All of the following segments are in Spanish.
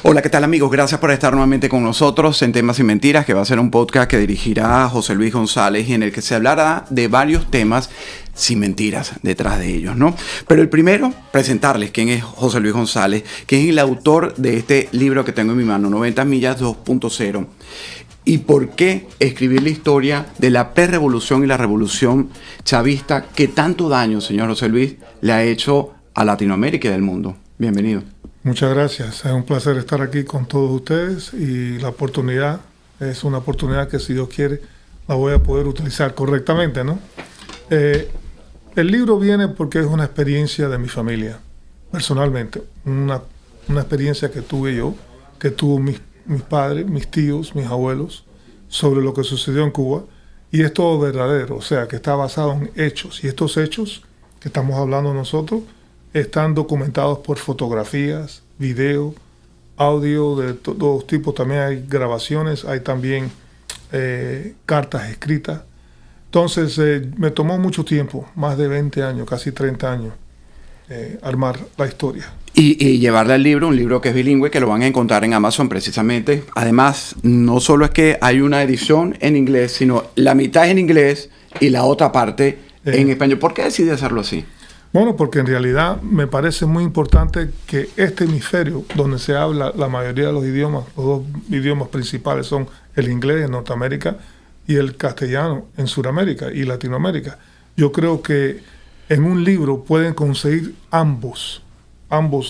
Hola, ¿qué tal amigos? Gracias por estar nuevamente con nosotros en Temas y Mentiras, que va a ser un podcast que dirigirá José Luis González y en el que se hablará de varios temas sin mentiras detrás de ellos, ¿no? Pero el primero, presentarles quién es José Luis González, que es el autor de este libro que tengo en mi mano, 90 millas 2.0. ¿Y por qué escribir la historia de la prerevolución y la revolución chavista que tanto daño, señor José Luis, le ha hecho a Latinoamérica y del mundo? Bienvenido. Muchas gracias. Es un placer estar aquí con todos ustedes y la oportunidad es una oportunidad que, si Dios quiere, la voy a poder utilizar correctamente, ¿no? El libro viene porque es una experiencia de mi familia, personalmente. Una experiencia que tuve yo, que tuvo mis padres, mis tíos, mis abuelos, sobre lo que sucedió en Cuba. Y es todo verdadero, o sea, que está basado en hechos. Y estos hechos que estamos hablando nosotros están documentados por fotografías, video, audio de todos tipos. También hay grabaciones, hay también cartas escritas. Entonces me tomó mucho tiempo, más de 20 años, casi 30 años, armar la historia. Y llevarle al libro, un libro que es bilingüe, que lo van a encontrar en Amazon precisamente. Además, no solo es que hay una edición en inglés, sino la mitad es en inglés y la otra parte en español. ¿Por qué decidí hacerlo así? Bueno, porque en realidad me parece muy importante que este hemisferio, donde se habla la mayoría de los idiomas, los dos idiomas principales son el inglés en Norteamérica y el castellano en Sudamérica y Latinoamérica. Yo creo que en un libro pueden conseguir ambos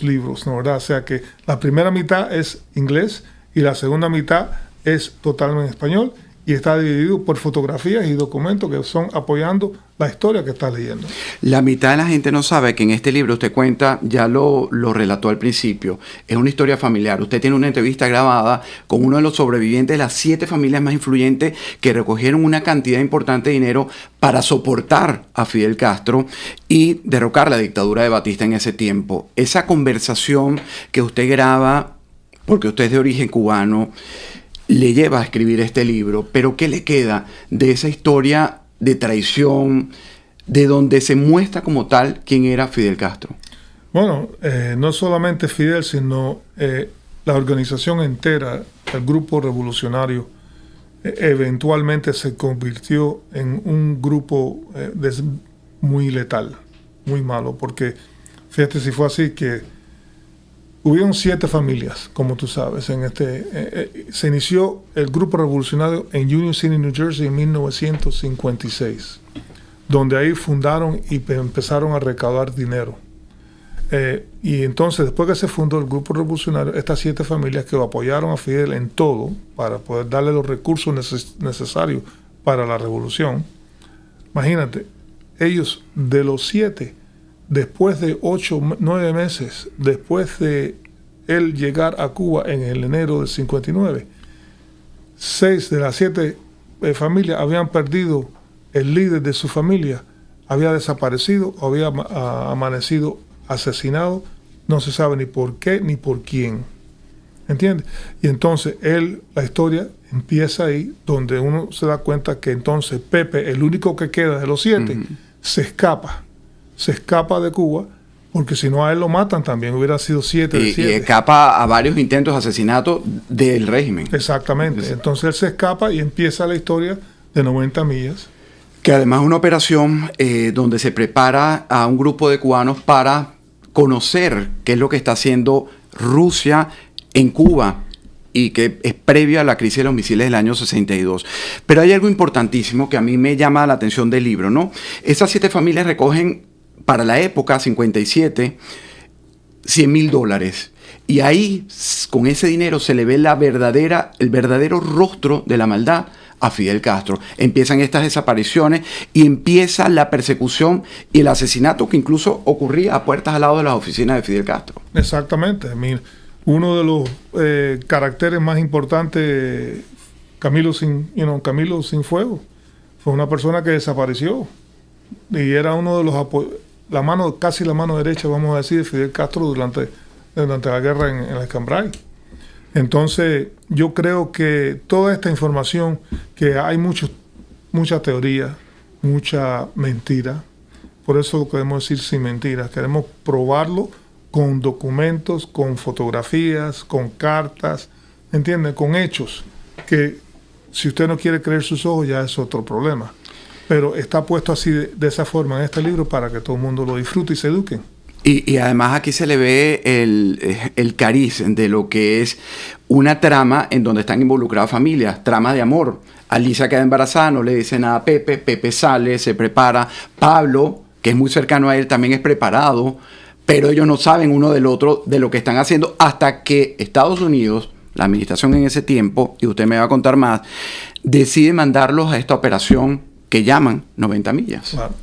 libros, ¿no? ¿Verdad? O sea que la primera mitad es inglés y la segunda mitad es totalmente en español. Y está dividido por fotografías y documentos que son apoyando la historia que estás leyendo. La mitad de la gente no sabe que en este libro usted cuenta, ya lo relató al principio, es una historia familiar. Usted tiene una entrevista grabada con uno de los sobrevivientes de las 7 familias más influyentes que recogieron una cantidad importante de dinero para soportar a Fidel Castro y derrocar la dictadura de Batista en ese tiempo. Esa conversación que usted graba, porque usted es de origen cubano, le lleva a escribir este libro, pero ¿qué le queda de esa historia de traición, de donde se muestra como tal quién era Fidel Castro? Bueno, no solamente Fidel, sino la organización entera, el grupo revolucionario, eventualmente se convirtió en un grupo muy letal, muy malo, porque fíjate si fue así que hubieron 7 familias, como tú sabes. Se inició el grupo revolucionario en Union City, New Jersey, en 1956, donde ahí fundaron y empezaron a recaudar dinero. Y entonces, después que se fundó el grupo revolucionario, estas 7 familias que apoyaron a Fidel en todo para poder darle los recursos necesarios para la revolución. Imagínate, ellos de los 7, después de 8, 9 meses, después de él llegar a Cuba en el enero del 59, 6 de las 7 familias habían perdido el líder de su familia, había desaparecido o había amanecido asesinado, no se sabe ni por qué ni por quién. ¿Entiendes? Y entonces la historia empieza ahí, donde uno se da cuenta que entonces Pepe, el único que queda de los 7, se escapa de Cuba, porque si no a él lo matan también, hubiera sido 7 de 7. Y escapa a varios intentos de asesinato del régimen. Exactamente. Entonces él se escapa y empieza la historia de 90 millas. Que además es una operación donde se prepara a un grupo de cubanos para conocer qué es lo que está haciendo Rusia en Cuba y que es previa a la crisis de los misiles del año 62. Pero hay algo importantísimo que a mí me llama la atención del libro, ¿no? Esas 7 familias recogen, para la época, 57, $100,000. Y ahí, con ese dinero, se le ve el verdadero rostro de la maldad a Fidel Castro. Empiezan estas desapariciones y empieza la persecución y el asesinato que incluso ocurría a puertas al lado de las oficinas de Fidel Castro. Exactamente. Uno de los caracteres más importantes, Camilo Cienfuegos, fue una persona que desapareció y era uno de los casi la mano derecha, vamos a decir, de Fidel Castro durante la guerra en el Cambrai. Entonces, yo creo que toda esta información, que hay mucha teoría, mucha mentira, por eso queremos decir sin mentiras, queremos probarlo con documentos, con fotografías, con cartas, ¿entiende? Con hechos, que si usted no quiere creer sus ojos ya es otro problema. Pero está puesto así de esa forma en este libro para que todo el mundo lo disfrute y se eduquen. Y además aquí se le ve el cariz de lo que es una trama en donde están involucradas familias, trama de amor. Alicia queda embarazada, no le dice nada a Pepe, Pepe sale, se prepara. Pablo, que es muy cercano a él, también es preparado, pero ellos no saben uno del otro de lo que están haciendo hasta que Estados Unidos, la administración en ese tiempo, y usted me va a contar más, decide mandarlos a esta operación que llaman 90 millas. Claro.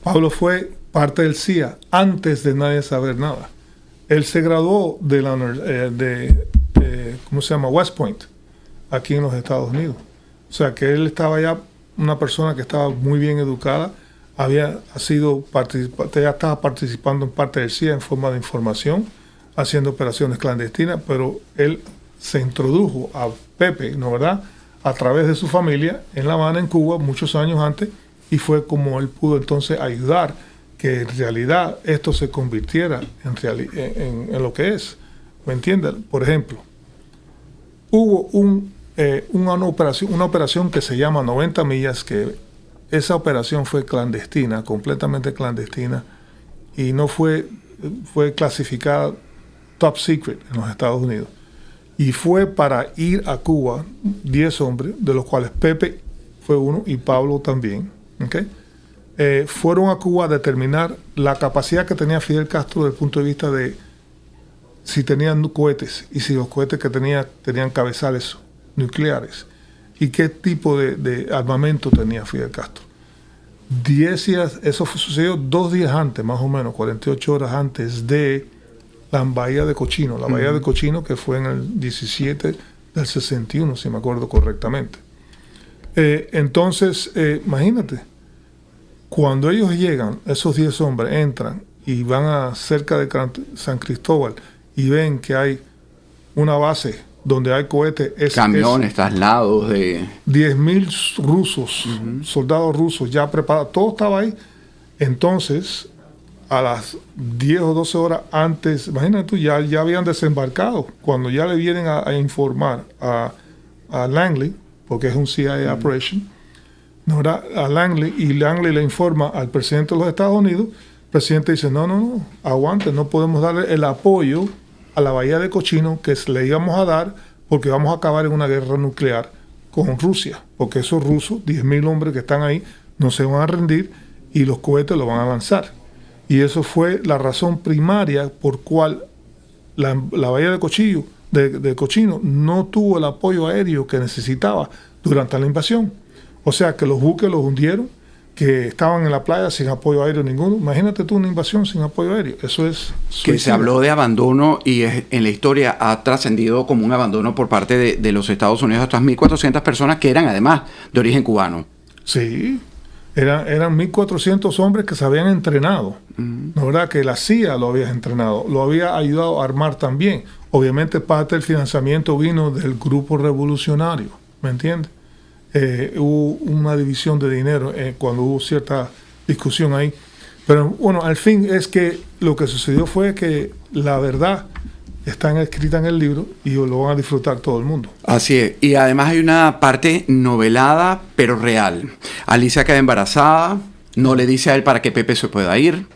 Pablo fue parte del CIA antes de nadie saber nada. Él se graduó de la ¿cómo se llama? West Point, aquí en los Estados Unidos. O sea que él estaba ya, una persona que estaba muy bien educada, ya estaba participando en parte del CIA en forma de información, haciendo operaciones clandestinas, pero él se introdujo a Pepe, ¿no verdad?, a través de su familia en La Habana, en Cuba, muchos años antes, y fue como él pudo entonces ayudar que en realidad esto se convirtiera en lo que es. ¿Me entiendes? Por ejemplo, hubo una operación que se llama 90 millas, que esa operación fue clandestina, completamente clandestina, y no fue clasificada top secret en los Estados Unidos. Y fue para ir a Cuba 10 hombres, de los cuales Pepe fue uno y Pablo también. ¿Okay? Fueron a Cuba a determinar la capacidad que tenía Fidel Castro desde el punto de vista de si tenían cohetes y si los cohetes que tenían cabezales nucleares y qué tipo de armamento tenía Fidel Castro. 10 días, eso sucedió 2 días antes, más o menos, 48 horas antes de la Bahía de Cochino. La Bahía de Cochino, que fue en el 17 del 61, si me acuerdo correctamente. Entonces, imagínate, cuando ellos llegan, esos 10 hombres entran y van a cerca de San Cristóbal y ven que hay una base donde hay cohetes. Camiones, traslados de 10.000 rusos, soldados rusos ya preparados, todo estaba ahí. Entonces, a las 10 o 12 horas antes, imagínate tú, ya habían desembarcado. Cuando ya le vienen a informar a Langley, porque es un CIA operation, ¿no era? A Langley, y Langley le informa al presidente de los Estados Unidos. El presidente dice, no, aguante, no podemos darle el apoyo a la Bahía de Cochino que le íbamos a dar porque vamos a acabar en una guerra nuclear con Rusia, porque esos rusos, 10.000 hombres que están ahí, no se van a rendir y los cohetes los van a lanzar. Y eso fue la razón primaria por cual la Bahía de Cochino no tuvo el apoyo aéreo que necesitaba durante la invasión. O sea que los buques los hundieron, que estaban en la playa sin apoyo aéreo ninguno. Imagínate tú una invasión sin apoyo aéreo. Eso es suicida. Que se habló de abandono y en la historia ha trascendido como un abandono por parte de los Estados Unidos a estas 1.400 personas que eran además de origen cubano. Sí, eran 1.400 hombres que se habían entrenado. ¿No verdad? Que la CIA lo había entrenado, lo había ayudado a armar también. Obviamente parte del financiamiento vino del grupo revolucionario, ¿me entiendes? Hubo una división de dinero cuando hubo cierta discusión ahí. Pero bueno, al fin es que lo que sucedió fue que la verdad está escrita en el libro y lo van a disfrutar todo el mundo. Así es. Y además hay una parte novelada, pero real. Alicia queda embarazada, no le dice a él para que Pepe se pueda ir.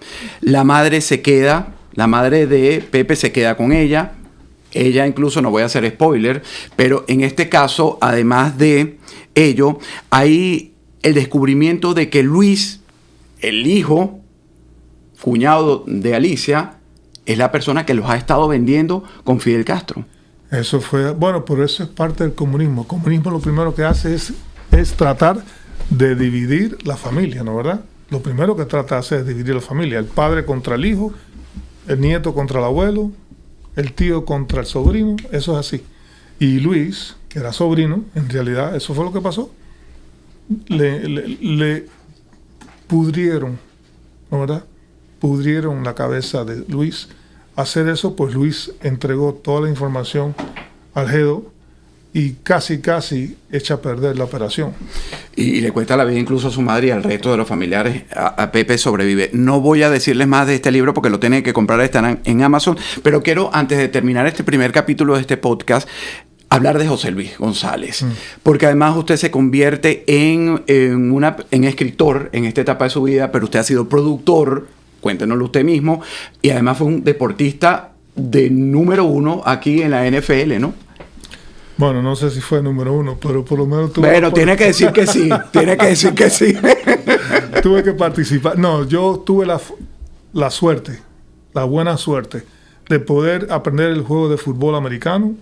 La madre de Pepe se queda con ella. Ella incluso, no voy a hacer spoiler, pero en este caso, además de ello, hay el descubrimiento de que Luis, el hijo, cuñado de Alicia, es la persona que los ha estado vendiendo con Fidel Castro. Eso fue, bueno, pero eso es parte del comunismo. El comunismo lo primero que hace es tratar de dividir la familia, ¿no verdad? Lo primero que trata de hacer es dividir la familia. El padre contra el hijo, el nieto contra el abuelo, el tío contra el sobrino, eso es así. Y Luis, que era sobrino, en realidad eso fue lo que pasó. Le pudrieron, ¿no verdad? Pudrieron la cabeza de Luis. Hacer eso, pues Luis entregó toda la información al GEDO y casi echa a perder la operación. Y le cuesta la vida incluso a su madre y al resto de los familiares. A Pepe sobrevive. No voy a decirles más de este libro porque lo tienen que comprar, están en Amazon. Pero quiero, antes de terminar este primer capítulo de este podcast, hablar de José Luis González. Porque además usted se convierte en escritor en esta etapa de su vida, pero usted ha sido productor, cuéntenoslo usted mismo, y además fue un deportista de número 1 aquí en la NFL, ¿no? Bueno, no sé si fue número 1, pero por lo menos tuve... Bueno, tiene que decir que sí. Tiene que decir que sí. Tuve que participar. No, yo tuve la suerte, la buena suerte, de poder aprender el juego de fútbol americano.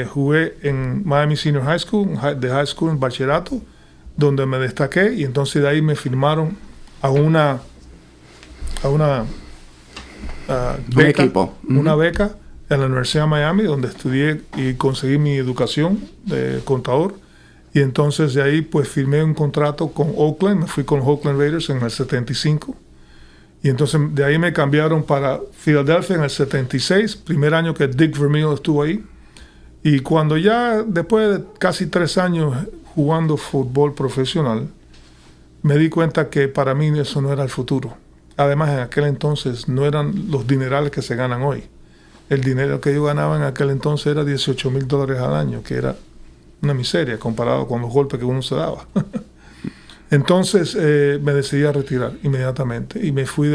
Jugué en Miami Senior High School, de high school en bachillerato, donde me destaqué, y entonces de ahí me firmaron a una beca, equipo. Una beca en la Universidad de Miami, donde estudié y conseguí mi educación de contador. Y entonces de ahí pues firmé un contrato con Oakland, me fui con Oakland Raiders en el 75. Y entonces de ahí me cambiaron para Filadelfia en el 76, primer año que Dick Vermeil estuvo ahí. Y cuando ya, después de casi 3 años jugando fútbol profesional, me di cuenta que para mí eso no era el futuro. Además, en aquel entonces no eran los dinerales que se ganan hoy. El dinero que yo ganaba en aquel entonces era $18,000 al año, que era una miseria comparado con los golpes que uno se daba. Entonces me decidí a retirar inmediatamente y me fui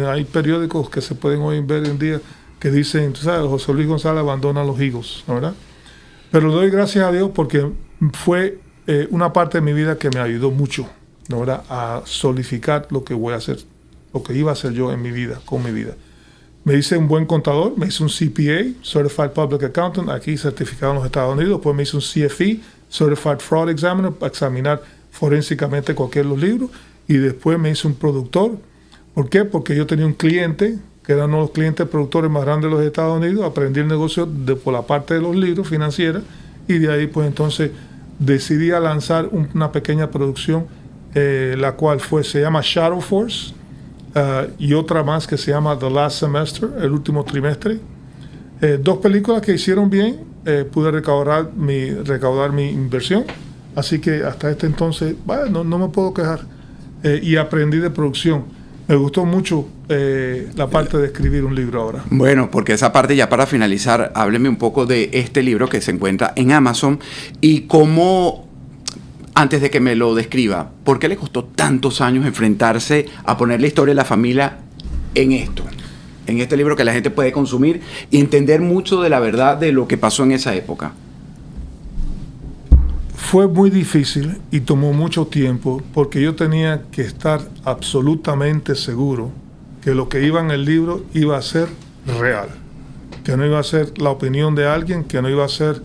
hay periódicos que se pueden hoy ver en día que dicen, tú sabes, José Luis González abandona los Eagles, ¿no, verdad? Pero le doy gracias a Dios porque fue una parte de mi vida que me ayudó mucho, ¿no, verdad?, a solidificar lo que voy a hacer, lo que iba a hacer yo en mi vida, con mi vida. Me hice un buen contador, me hice un CPA, Certified Public Accountant, aquí certificado en los Estados Unidos. Después me hice un CFE, Certified Fraud Examiner, para examinar forensicamente cualquier de los libros. Y después me hice un productor. ¿Por qué? Porque yo tenía un cliente, que era uno de los clientes productores más grandes de los Estados Unidos. Aprendí el negocio por la parte de los libros financieros. Y de ahí pues entonces decidí a lanzar una pequeña producción, la cual se llama Shadow Force. Y otra más que se llama The Last Semester, el último trimestre. 2 películas que hicieron bien, pude recaudar mi inversión, así que hasta este entonces, bueno, no me puedo quejar. Y aprendí de producción. Me gustó mucho la parte de escribir un libro ahora. Bueno, porque esa parte, ya para finalizar, hábleme un poco de este libro que se encuentra en Amazon y cómo... Antes de que me lo describa, ¿por qué le costó tantos años enfrentarse a poner la historia de la familia en esto? En este libro que la gente puede consumir y entender mucho de la verdad de lo que pasó en esa época. Fue muy difícil y tomó mucho tiempo porque yo tenía que estar absolutamente seguro que lo que iba en el libro iba a ser real. Que no iba a ser la opinión de alguien, que no iba a ser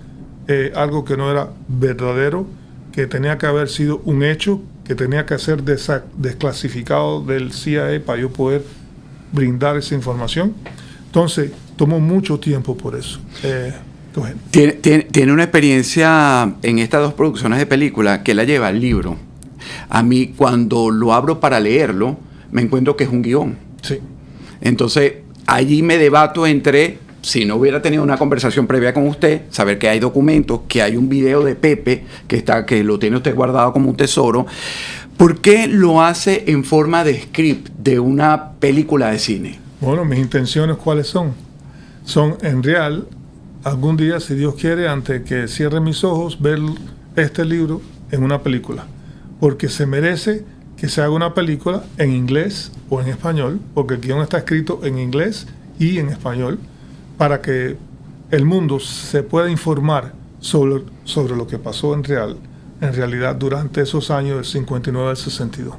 algo que no era verdadero, que tenía que haber sido un hecho, que tenía que ser desclasificado del CIA para yo poder brindar esa información. Entonces, tomó mucho tiempo por eso. Tiene una experiencia en estas 2 producciones de película que la lleva al libro. A mí, cuando lo abro para leerlo, me encuentro que es un guión. Sí. Entonces, allí me debato entre... Si no hubiera tenido una conversación previa con usted, saber que hay documentos, que hay un video de Pepe que lo tiene usted guardado como un tesoro, ¿por qué lo hace en forma de script de una película de cine? Bueno, mis intenciones, ¿cuáles son? Son, en real, algún día, si Dios quiere, antes que cierre mis ojos, ver este libro en una película. Porque se merece que se haga una película en inglés o en español, porque el guión está escrito en inglés y en español, para que el mundo se pueda informar sobre lo que pasó en realidad durante esos años del 59 al 62.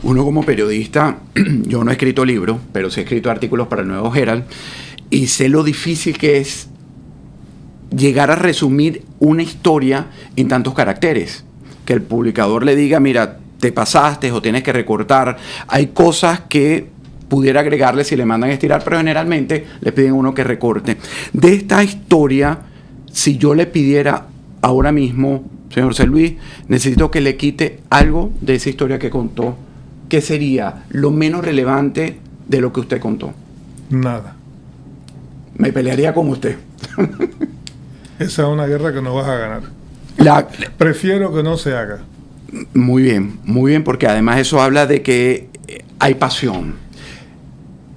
Uno como periodista, yo no he escrito libros, pero sí he escrito artículos para el Nuevo Herald, y sé lo difícil que es llegar a resumir una historia en tantos caracteres. Que el publicador le diga, mira, te pasaste o tienes que recortar. Hay cosas que pudiera agregarle si le mandan a estirar, pero generalmente le piden a uno que recorte. De esta historia, si yo le pidiera ahora mismo, señor José Luis, necesito que le quite algo de esa historia que contó, ¿qué sería lo menos relevante de lo que usted contó? Nada. Me pelearía con usted. Esa es una guerra que no vas a ganar. Prefiero que no se haga. Muy bien, porque además eso habla de que hay pasión.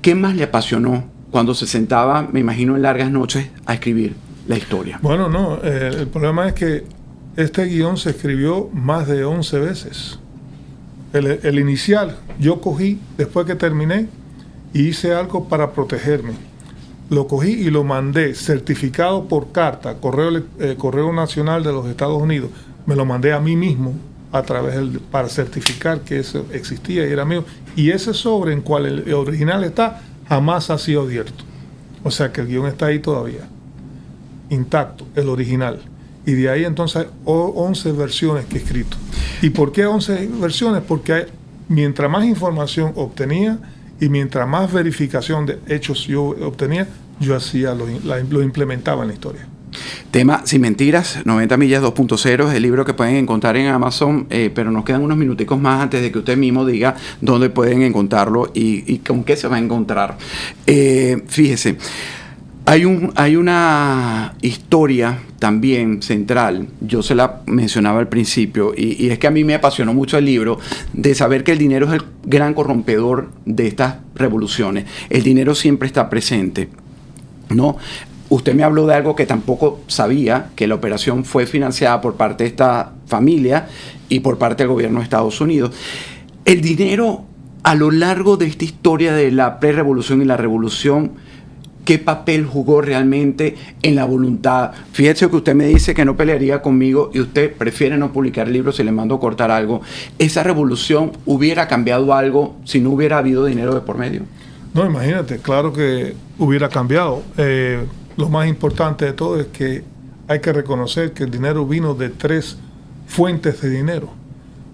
¿Qué más le apasionó cuando se sentaba, me imagino, en largas noches a escribir la historia? Bueno, no, el problema es que este guión se escribió más de 11 veces. El inicial, yo cogí, después que terminé, y hice algo para protegerme. Lo cogí y lo mandé certificado por carta, Correo Nacional de los Estados Unidos. Me lo mandé a mí mismo para certificar que eso existía y era mío. Y ese sobre en cual el original está, jamás ha sido abierto. O sea que el guión está ahí todavía, intacto, el original. Y de ahí entonces hay 11 versiones que he escrito. ¿Y por qué 11 versiones? Porque mientras más información obtenía y mientras más verificación de hechos yo obtenía, yo hacía lo implementaba en la historia. Tema Sin Mentiras, 90 millas 2.0, es el libro que pueden encontrar en Amazon, pero nos quedan unos minuticos más antes de que usted mismo diga dónde pueden encontrarlo y con qué se va a encontrar. Fíjese, hay una historia también central, yo se la mencionaba al principio, y es que a mí me apasionó mucho el libro de saber que el dinero es el gran corrompedor de estas revoluciones. El dinero siempre está presente, ¿no? Usted me habló de algo que tampoco sabía, que la operación fue financiada por parte de esta familia y por parte del gobierno de Estados Unidos. El dinero, a lo largo de esta historia de la pre-revolución y la revolución, ¿qué papel jugó realmente en la voluntad? Fíjese que usted me dice que no pelearía conmigo y usted prefiere no publicar el libro si le mando cortar algo. ¿Esa revolución hubiera cambiado algo si no hubiera habido dinero de por medio? No, imagínate, claro que hubiera cambiado. Lo más importante de todo es que hay que reconocer que el dinero vino de 3 fuentes de dinero.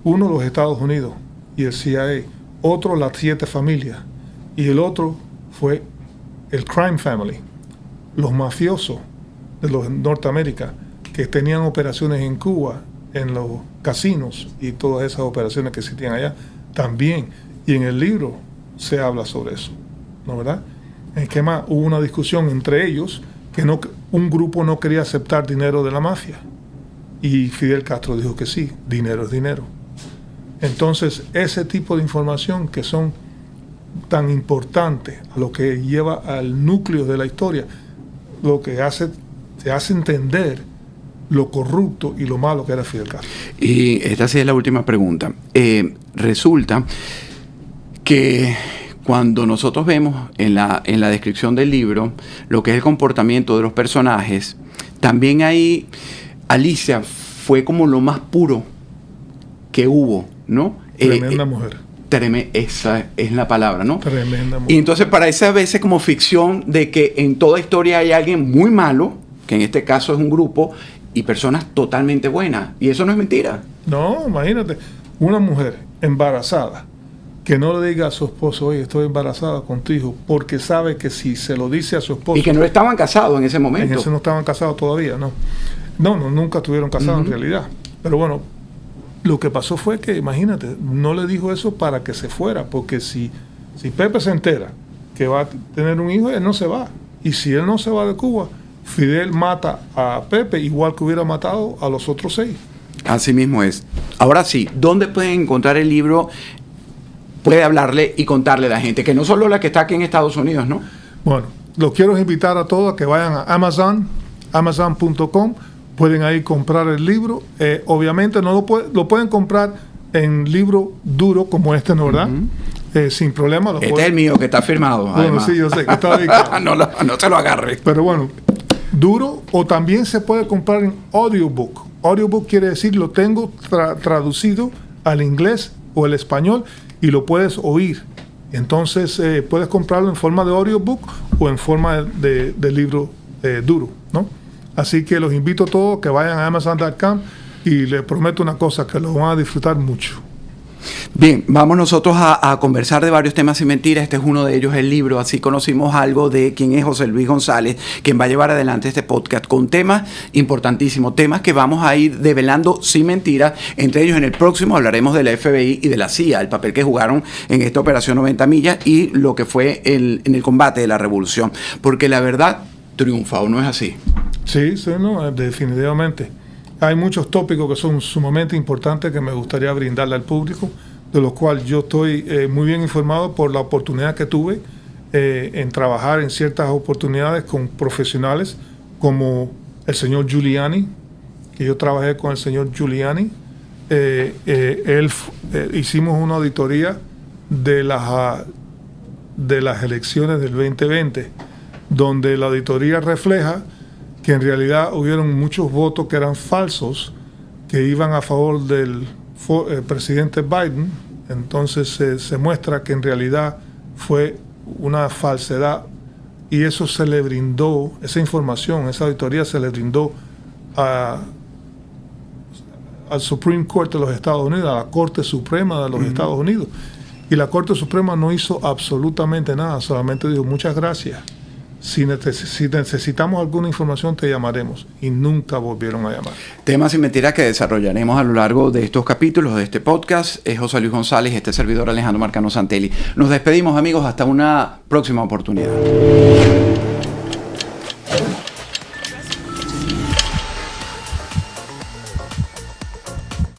Uno, los Estados Unidos y el CIA. Otro, las 7 familias. Y el otro fue el Crime Family, los mafiosos de los Norteamérica, que tenían operaciones en Cuba, en los casinos y todas esas operaciones que existían allá, también. Y en el libro se habla sobre eso, ¿no verdad? En que más hubo una discusión entre ellos, que un grupo no quería aceptar dinero de la mafia. Y Fidel Castro dijo que sí, dinero es dinero. Entonces, ese tipo de información que son tan importantes, a lo que lleva al núcleo de la historia, lo que te hace entender lo corrupto y lo malo que era Fidel Castro. Y esta sí es la última pregunta. Resulta que cuando nosotros vemos en la descripción del libro lo que es el comportamiento de los personajes, también ahí Alicia fue como lo más puro que hubo, ¿no? Tremenda mujer. Esa es la palabra, ¿no? Tremenda mujer. Y entonces parece a veces como ficción de que en toda historia hay alguien muy malo, que en este caso es un grupo, y personas totalmente buenas. Y eso no es mentira. No, imagínate, una mujer embarazada que no le diga a su esposo, oye, estoy embarazada con tu hijo, porque sabe que si se lo dice a su esposo... Y que no estaban casados en ese momento. En ese no estaban casados todavía, no. No, nunca estuvieron casados en realidad. Pero bueno, lo que pasó fue que, imagínate, no le dijo eso para que se fuera, porque si Pepe se entera que va a tener un hijo, él no se va. Y si él no se va de Cuba, Fidel mata a Pepe igual que hubiera matado a los otros 6. Así mismo es. Ahora sí, ¿dónde pueden encontrar el libro? Puede hablarle y contarle a la gente, que no solo la que está aquí en Estados Unidos, ¿no? Bueno, los quiero invitar a todos a que vayan a amazon.com, pueden ahí comprar el libro. Obviamente no lo pueden comprar en libro duro como este, ¿no, verdad? Sin problema. Este es el mío, que está firmado. Bueno, además. sí, yo sé que está dedicado. no se lo agarre. Pero bueno, duro, o también se puede comprar en audiobook. Audiobook quiere decir lo tengo traducido al inglés o al español y lo puedes oír. Entonces puedes comprarlo en forma de audiobook o en forma de libro duro, ¿no? Así que los invito a todos que vayan a Amazon.com y les prometo una cosa, que lo van a disfrutar mucho. Bien, vamos nosotros a conversar de varios temas sin mentiras. Este es uno de ellos, el libro. Así conocimos algo de quién es José Luis González, quien va a llevar adelante este podcast con temas importantísimos, temas que vamos a ir develando sin mentiras. Entre ellos, en el próximo hablaremos de la FBI y de la CIA, el papel que jugaron en esta operación 90 millas y lo que fue en el combate de la revolución. Porque la verdad triunfa, ¿o no es así? Sí, no, definitivamente. Hay muchos tópicos que son sumamente importantes que me gustaría brindarle al público, de los cuales yo estoy muy bien informado por la oportunidad que tuve en trabajar en ciertas oportunidades con profesionales como el señor Giuliani, que yo trabajé con el señor Giuliani. Hicimos una auditoría de las elecciones del 2020, donde la auditoría refleja que en realidad hubieron muchos votos que eran falsos, que iban a favor del presidente Biden. Entonces se muestra que en realidad fue una falsedad, y eso se le brindó, esa información, esa auditoría se le brindó al Supreme Court de los Estados Unidos, a la Corte Suprema de los Estados Unidos. Y la Corte Suprema no hizo absolutamente nada, solamente dijo muchas gracias. Si necesitamos alguna información te llamaremos, y nunca volvieron a llamar. Temas sin mentiras que desarrollaremos a lo largo de estos capítulos de este podcast. Es José Luis González, este servidor Alejandro Marcano Santelli. Nos despedimos, amigos, hasta una próxima oportunidad.